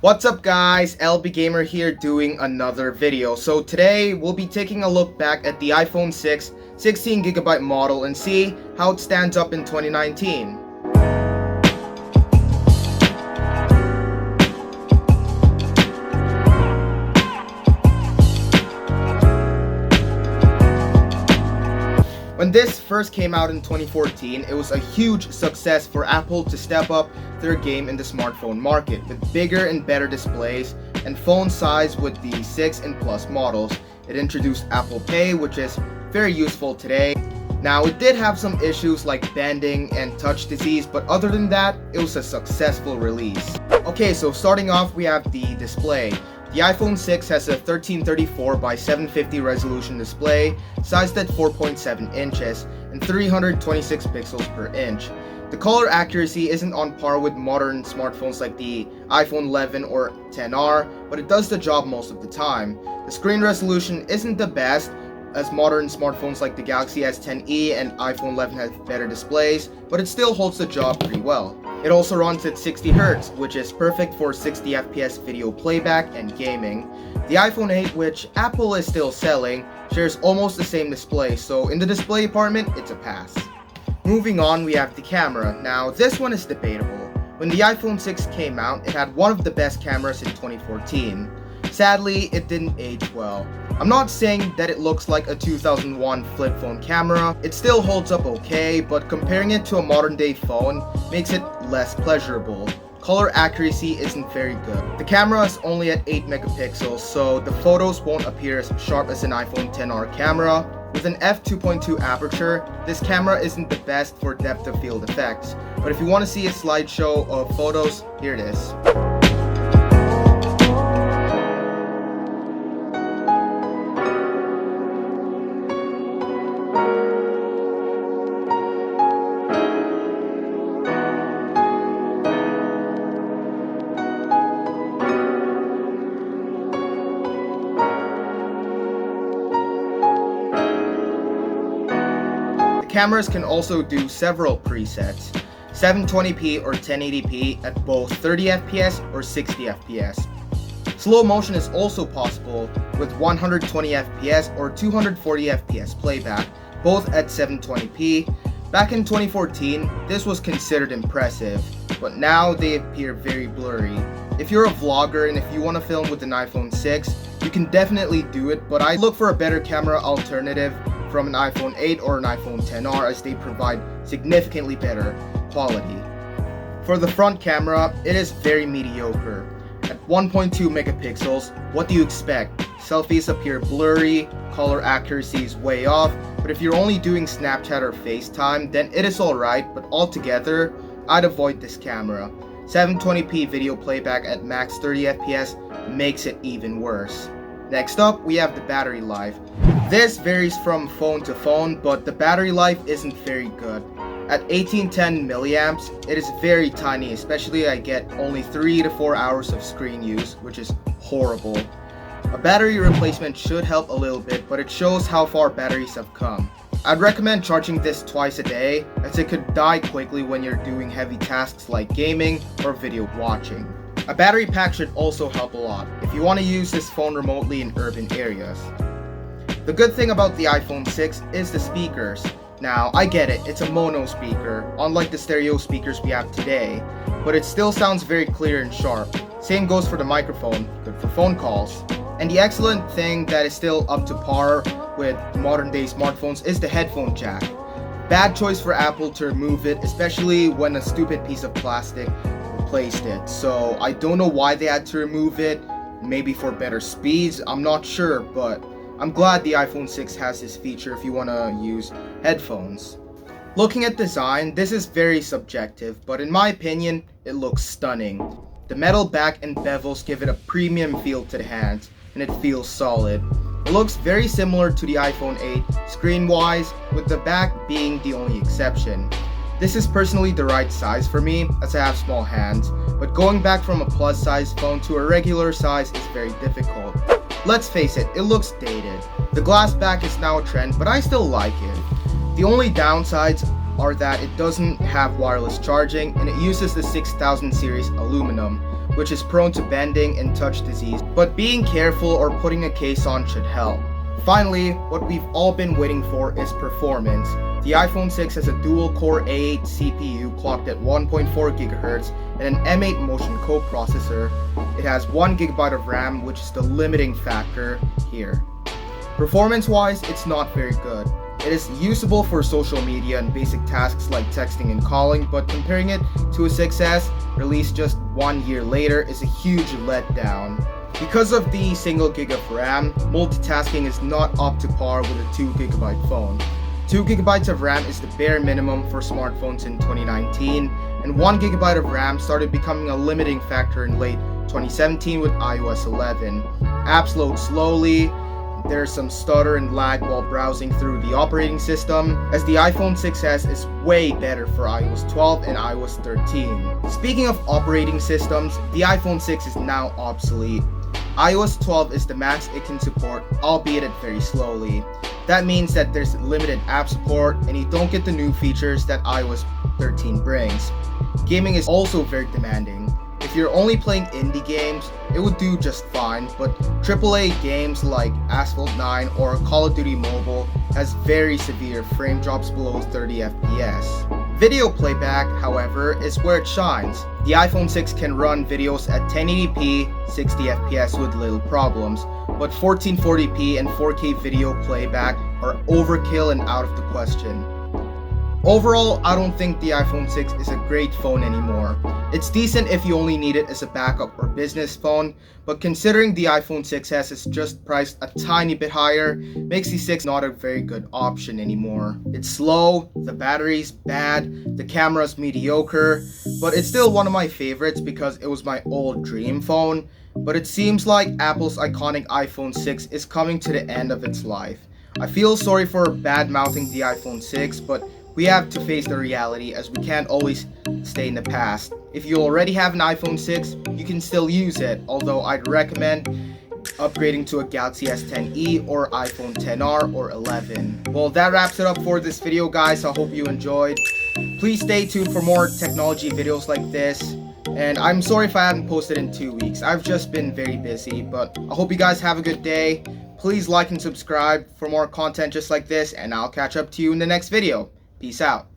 What's up guys, LB Gamer here doing another video. So today we'll be taking a look back at the iPhone 6 16GB model and see how it stands up in 2019. When this first came out in 2014, it was a huge success for Apple to step up their game in the smartphone market with bigger and better displays and phone size with the 6 and Plus models. It introduced Apple Pay, which is very useful today. Now, it did have some issues like bending and touch disease, but other than that, it was a successful release. Okay, so starting off, we have the display. The iPhone 6 has a 1334 by 750 resolution display, sized at 4.7 inches and 326 pixels per inch. The color accuracy isn't on par with modern smartphones like the iPhone 11 or 10R, but it does the job most of the time. The screen resolution isn't the best, as modern smartphones like the Galaxy S10e and iPhone 11 have better displays, but it still holds the job pretty well. It also runs at 60Hz, which is perfect for 60fps video playback and gaming. The iPhone 8, which Apple is still selling, shares almost the same display, so in the display department, it's a pass. Moving on, we have the camera. Now, this one is debatable. When the iPhone 6 came out, it had one of the best cameras in 2014. Sadly, it didn't age well. I'm not saying that it looks like a 2001 flip phone camera. It still holds up okay, but comparing it to a modern day phone makes it less pleasurable. Color accuracy isn't very good. The camera is only at 8 megapixels, so the photos won't appear as sharp as an iPhone 10R camera. With an f2.2 aperture, this camera isn't the best for depth of field effects, but if you want to see a slideshow of photos, here it is. Cameras can also do several presets, 720p or 1080p at both 30fps or 60fps. Slow motion is also possible with 120fps or 240fps playback, both at 720p. Back in 2014, this was considered impressive, but now they appear very blurry. If you're a vlogger and if you want to film with an iPhone 6, you can definitely do it, but I look for a better camera alternative from an iPhone 8 or an iPhone 10R as they provide significantly better quality. For the front camera, it is very mediocre. At 1.2 megapixels, what do you expect? Selfies appear blurry, color accuracy is way off, but if you're only doing Snapchat or FaceTime, then it is alright, but altogether, I'd avoid this camera. 720p video playback at max 30fps makes it even worse. Next up, we have the battery life. This varies from phone to phone, but the battery life isn't very good. At 1810 milliamps, it is very tiny, especially I get only 3 to 4 hours of screen use, which is horrible. A battery replacement should help a little bit, but it shows how far batteries have come. I'd recommend charging this twice a day, as it could die quickly when you're doing heavy tasks like gaming or video watching. A battery pack should also help a lot if you want to use this phone remotely in urban areas. The good thing about the iPhone 6 is the speakers. Now, I get it, it's a mono speaker, unlike the stereo speakers we have today, but it still sounds very clear and sharp. Same goes for the microphone, good for phone calls. And the excellent thing that is still up to par with modern day smartphones is the headphone jack. Bad choice for Apple to remove it, especially when a stupid piece of plastic replaced it. So I don't know why they had to remove it, maybe for better speeds, I'm not sure, but I'm glad the iPhone 6 has this feature if you want to use headphones. Looking at design, this is very subjective, but in my opinion, it looks stunning. The metal back and bezels give it a premium feel to the hands, and it feels solid. It looks very similar to the iPhone 8 screen-wise, with the back being the only exception. This is personally the right size for me, as I have small hands, but going back from a plus-size phone to a regular size is very difficult. Let's face it looks dated. The glass back is now a trend, but I still like it. The only downsides are that it doesn't have wireless charging and it uses the 6000 series aluminum, which is prone to bending and touch disease, but being careful or putting a case on should help. Finally, what we've all been waiting for is performance. The iPhone 6 has a dual-core A8 CPU clocked at 1.4 GHz and an M8 Motion co-processor. It has 1 GB of RAM, which is the limiting factor here. Performance-wise, it's not very good. It is usable for social media and basic tasks like texting and calling, but comparing it to a 6S, released just 1 year later, is a huge letdown. Because of the single gig of RAM, multitasking is not up to par with a 2 GB phone. 2 GB of RAM is the bare minimum for smartphones in 2019, and 1 GB of RAM started becoming a limiting factor in late 2017 with iOS 11. Apps load slowly, there's some stutter and lag while browsing through the operating system, as the iPhone 6s is way better for iOS 12 and iOS 13. Speaking of operating systems, the iPhone 6 is now obsolete. iOS 12 is the max it can support, albeit it very slowly. That means that there's limited app support and you don't get the new features that iOS 13 brings. Gaming is also very demanding. If you're only playing indie games, it would do just fine, but AAA games like Asphalt 9 or Call of Duty Mobile has very severe frame drops below 30 FPS. Video playback, however, is where it shines. The iPhone 6 can run videos at 1080p, 60 FPS with little problems, but 1440p and 4K video playback are overkill and out of the question. Overall, I don't think the iPhone 6 is a great phone anymore. It's decent if you only need it as a backup or business phone, but considering the iPhone 6s is just priced a tiny bit higher, makes the 6 not a very good option anymore. It's slow, the battery's bad, the camera's mediocre, but it's still one of my favorites because it was my old dream phone. But it seems like Apple's iconic iPhone 6 is coming to the end of its life. I feel sorry for bad-mouthing the iPhone 6, but we have to face the reality as we can't always stay in the past. If you already have an iPhone 6, you can still use it, although I'd recommend upgrading to a Galaxy S10e or iPhone XR or 11. Well, that wraps it up for this video, guys. I hope you enjoyed. Please stay tuned for more technology videos like this. And I'm sorry if I haven't posted in 2 weeks. I've just been very busy, but I hope you guys have a good day. Please like and subscribe for more content just like this, and I'll catch up to you in the next video. Peace out.